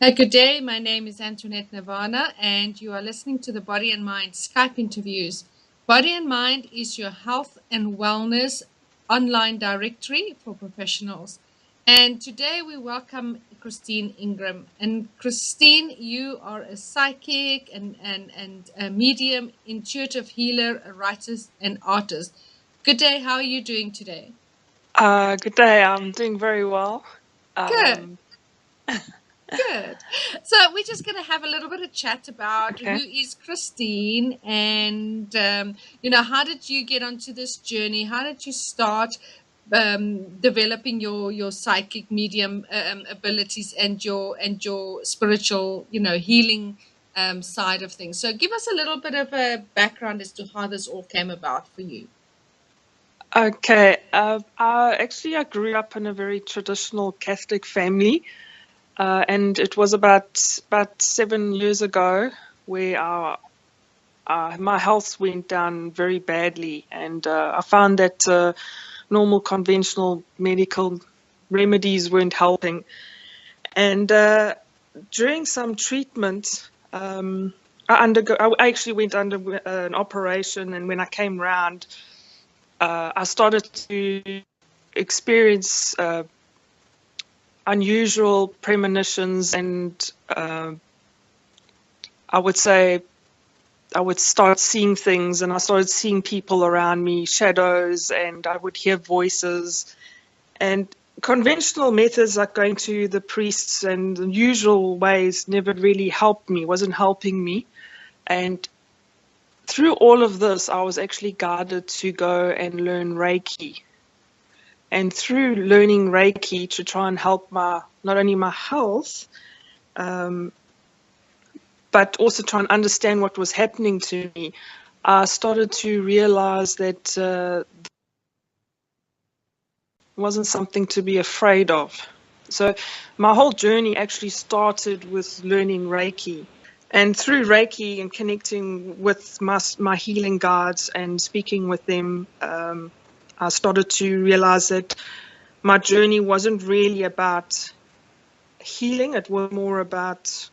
Good day. My name is Antoinette Nirvana, and you are listening to the Body and Mind Skype interviews. Body and Mind is your health and wellness online directory for professionals. And today we welcome Christine Ingram. And Christine, you are a psychic and a medium, intuitive healer, a writer, and artist. Good day. How are you doing today? Good day. I'm doing very well. Good. Um, Good. So we're just going to have a little bit of chat about who okay. is Christine and, how did you get onto this journey? How did you start developing your psychic medium abilities and your spiritual, healing side of things? So give us a little bit of a background as to how this all came about for you. Okay. I grew up in a very traditional Catholic family, and it was about 7 years ago where my health went down very badly, and I found that normal conventional medical remedies weren't helping. And during some treatment, I actually went under an operation, and when I came round, I started to experience unusual premonitions, and I would say I would start seeing things, and I started seeing people around me, shadows, and I would hear voices. And conventional methods like going to the priests and the usual ways never really helped me, wasn't helping me. And through all of this, I was actually guided to go and learn Reiki. And through learning Reiki to try and help not only my health, um, but also try and understand what was happening to me, I started to realize that it wasn't something to be afraid of. So my whole journey actually started with learning Reiki. And through Reiki and connecting with my healing guides and speaking with them, I started to realize that my journey wasn't really about healing. It was more about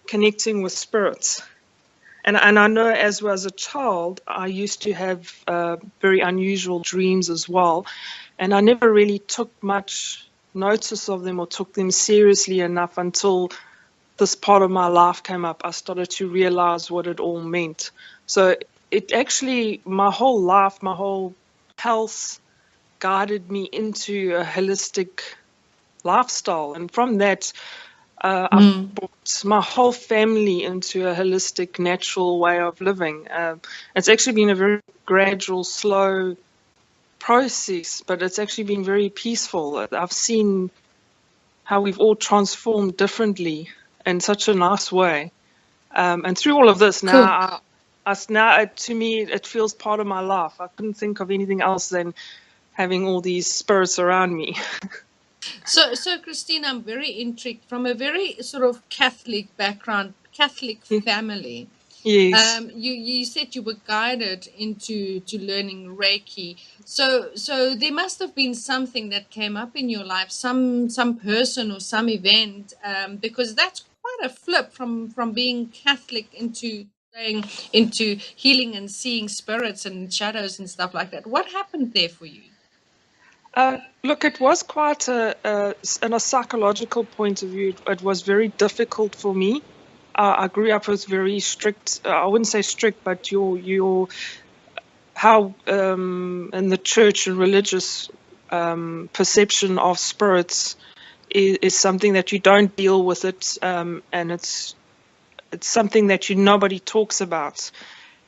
connecting with spirits. And I know as well as a child, I used to have very unusual dreams as well. And I never really took much notice of them or took them seriously enough until this part of my life came up. I started to realize what it all meant. So it actually, my whole life, my whole health guided me into a holistic lifestyle. And from that, I've brought my whole family into a holistic, natural way of living. It's actually been a very gradual, slow process, but it's actually been very peaceful. I've seen how we've all transformed differently in such a nice way. And through all of this, Cool. to me, it feels part of my life. I couldn't think of anything else than having all these spirits around me. So Christine, I'm very intrigued from a very sort of Catholic background, Catholic family. Yes. You said you were guided into learning Reiki. So there must have been something that came up in your life, some person or some event, because that's quite a flip from being Catholic into going into healing and seeing spirits and shadows and stuff like that. What happened there for you? Look, it was quite in a psychological point of view, it was very difficult for me. I grew up with very strict, I wouldn't say strict, but how in the church and religious perception of spirits is something that you don't deal with it, and it's something that nobody talks about.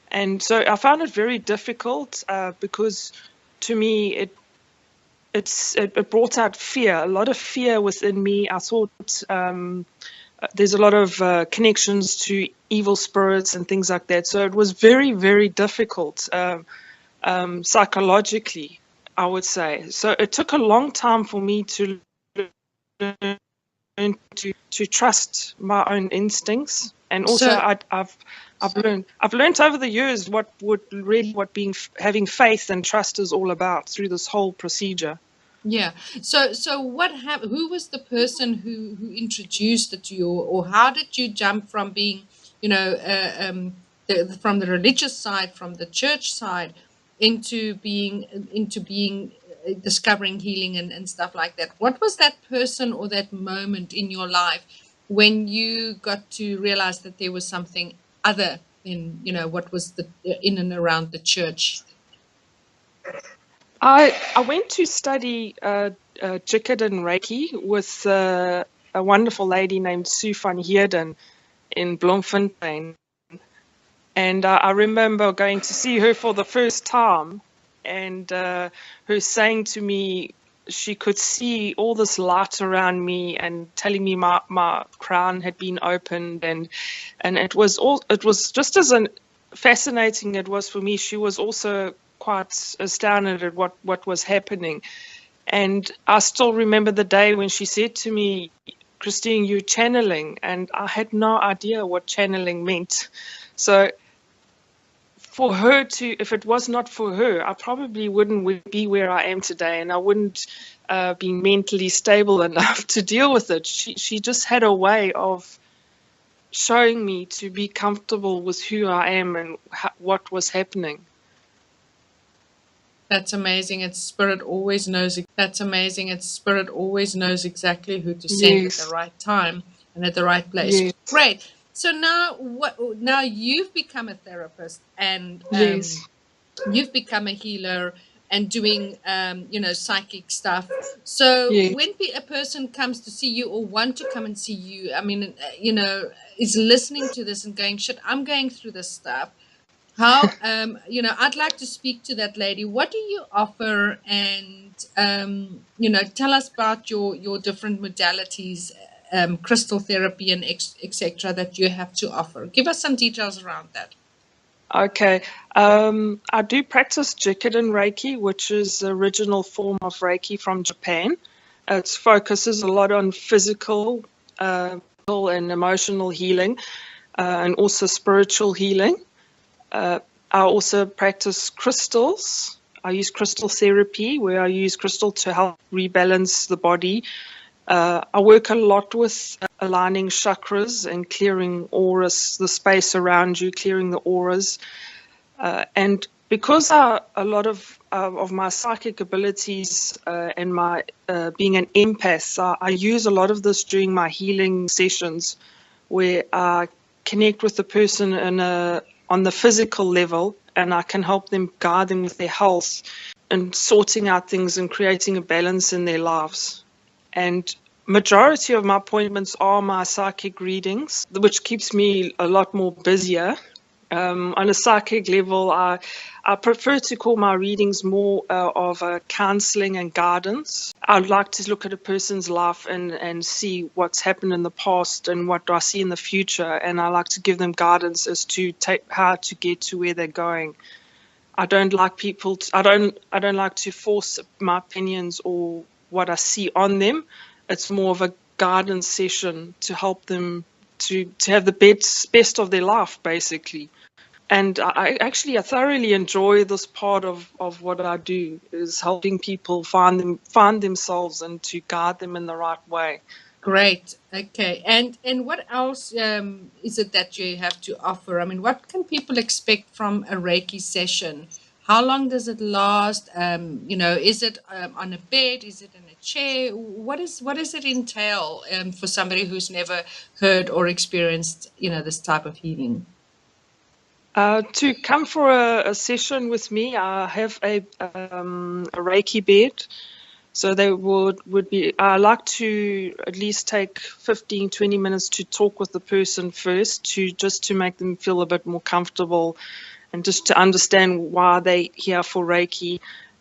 And so I found it very difficult because to me it brought out fear, a lot of fear within me. I thought there's a lot of connections to evil spirits and things like that. So it was very, very difficult psychologically, I would say. So it took a long time for me to learn to trust my own instincts, and also So I've learned over the years what being having faith and trust is all about through this whole procedure. Yeah. So what happened? Who was the person who introduced it to you, or how did you jump from being, you know, from the religious side, from the church side, into being discovering healing and stuff like that? What was that person or that moment in your life when you got to realize that there was something other than, what was the in and around the church? I went to study Jikid and Reiki with a wonderful lady named Siew Fung in Bloemfontein. And I remember going to see her for the first time and her saying to me she could see all this light around me and telling me my crown had been opened, and it was just as fascinating it was for me. She was also quite astounded at what was happening. And I still remember the day when she said to me, Christine, you're channeling. And I had no idea what channeling meant. So for her to, if it was not for her, I probably wouldn't be where I am today, and I wouldn't be mentally stable enough to deal with it. She just had a way of showing me to be comfortable with who I am and what was happening. That's amazing. It's spirit always knows. That's amazing. It's spirit always knows exactly who to send at the Yes, right time and at the right place. yes, Great. So now, what? Now you've become a therapist, and yes, you've become a healer and doing, psychic stuff. So yes. when a person comes to see you or want to come and see you, I mean, is listening to this and going, "Shit, I'm going through this stuff." How, I'd like to speak to that lady. What do you offer? And, tell us about your different modalities, crystal therapy and etc. that you have to offer. Give us some details around that. Okay. I do practice Jikid and Reiki, which is the original form of Reiki from Japan. It focuses a lot on physical and emotional healing, and also spiritual healing. I also practice crystals. I use crystal therapy, where I use crystal to help rebalance the body. I work a lot with aligning chakras and clearing auras, the space around you, clearing the auras. And because a lot of my psychic abilities and my being an empath, I use a lot of this during my healing sessions, where I connect with the person on the physical level, and I can help them, guide them with their health and sorting out things and creating a balance in their lives. And majority of my appointments are my psychic readings, which keeps me a lot more busier. On a psychic level, I prefer to call my readings more of a counseling and guidance. I'd like to look at a person's life and see what's happened in the past and what do I see in the future, and I like to give them guidance as to how to get to where they're going. I don't like I don't like to force my opinions or what I see on them. It's more of a guidance session to help them to have the best of their life, basically. And I thoroughly enjoy this part of what I do, is helping people find themselves and to guide them in the right way. Great. Okay. And what else is it that you have to offer? I mean, what can people expect from a Reiki session? How long does it last? Is it on a bed? Is it in a chair? What does it entail for somebody who's never heard or experienced, this type of healing? To come for a session with me, I have a Reiki bed. So they would be, I like to at least take 15, 20 minutes to talk with the person first, to make them feel a bit more comfortable and just to understand why they here for Reiki.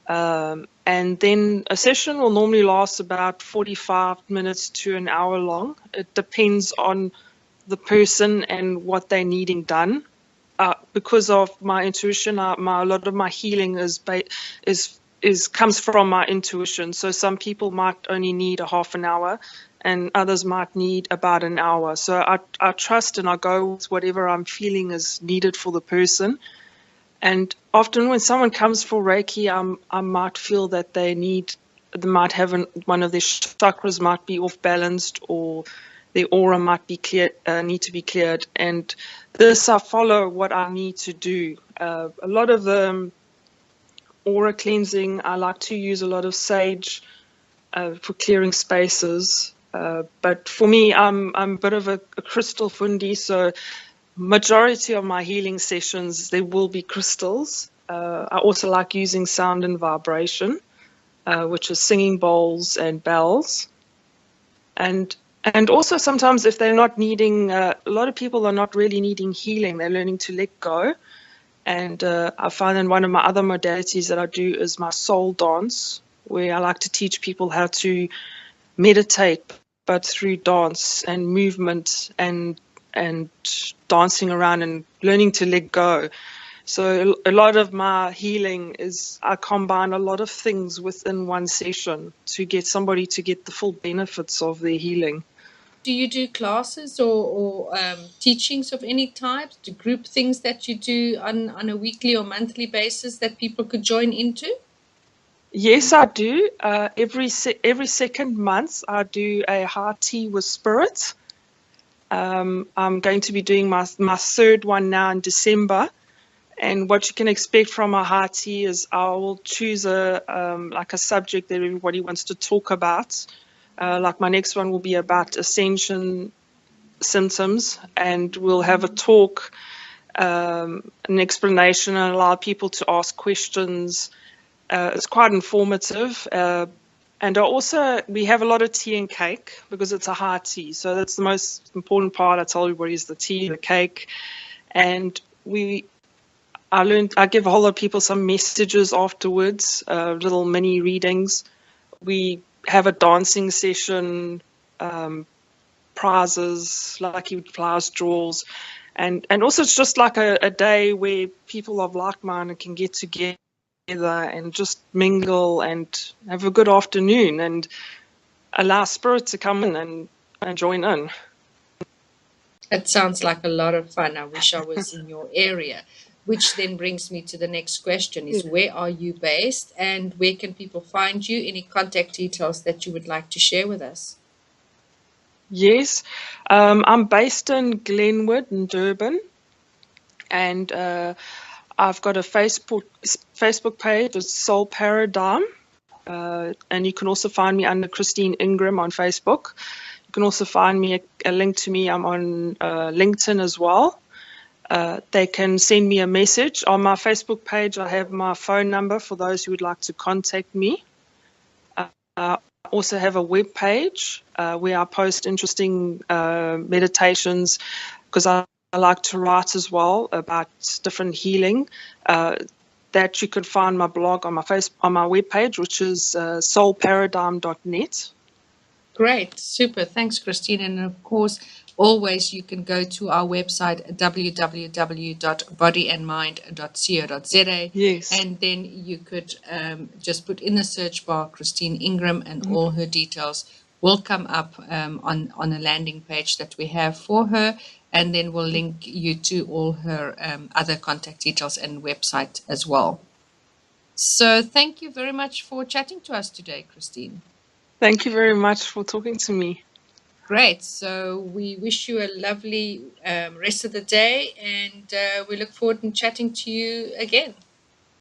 And then a session will normally last about 45 minutes to an hour long. It depends on the person and what they're needing done. Because of my intuition, a lot of my healing is comes from my intuition. So some people might only need a half an hour, and others might need about an hour. So I trust and I go with whatever I'm feeling is needed for the person. And often when someone comes for Reiki, I might feel that they need they might have one of their chakras might be off balanced, or their aura might be need to be cleared. And this, I follow what I need to do. A lot of the aura cleansing, I like to use a lot of sage for clearing spaces. But for me, I'm a bit of a crystal fundi, so majority of my healing sessions, there will be crystals. I also like using sound and vibration, which is singing bowls and bells. And also sometimes if they're not needing, a lot of people are not really needing healing, they're learning to let go. And I find that one of my other modalities that I do is my soul dance, where I like to teach people how to meditate, but through dance and movement and dancing around and learning to let go. So a lot of my healing is I combine a lot of things within one session to get somebody to get the full benefits of their healing. Do you do classes or teachings of any type? Do group things that you do on a weekly or monthly basis that people could join into? Yes, I do. Every second month, I do a high tea with spirit. I'm going to be doing my third one now in December. And what you can expect from a high tea is I will choose like a subject that everybody wants to talk about. Like my next one will be about ascension symptoms, and we'll have a talk, an explanation, and allow people to ask questions. It's quite informative. And also, we have a lot of tea and cake because it's a high tea. So that's the most important part. I tell everybody is the tea, the cake. And I give a whole lot of people some messages afterwards, little mini readings. We have a dancing session, prizes, lucky flowers draws. And also it's just like a day where people of like-minded can get together and just mingle and have a good afternoon and allow spirit to come in and join in. That sounds like a lot of fun. I wish I was in your area, which then brings me to the next question is where are you based and where can people find you? Any contact details that you would like to share with us? Yes, I'm based in Glenwood in Durban, and I've got a Facebook page, it's Soul Paradigm, and you can also find me under Christine Ingram on Facebook. You can also find me a link to me. I'm on LinkedIn as well. They can send me a message. On my Facebook page, I have my phone number for those who would like to contact me. I also have a web page where I post interesting meditations because I like to write as well about different healing. That you can find my blog on my webpage, which is soulparadigm.net. Great, super. Thanks, Christine. And of course, always you can go to our website, www.bodyandmind.co.za. Yes. And then you could just put in the search bar Christine Ingram, and all her details will come up on a landing page that we have for her. And then we'll link you to all her other contact details and website as well. So thank you very much for chatting to us today, Christine. Thank you very much for talking to me. Great. So we wish you a lovely rest of the day, and we look forward to chatting to you again.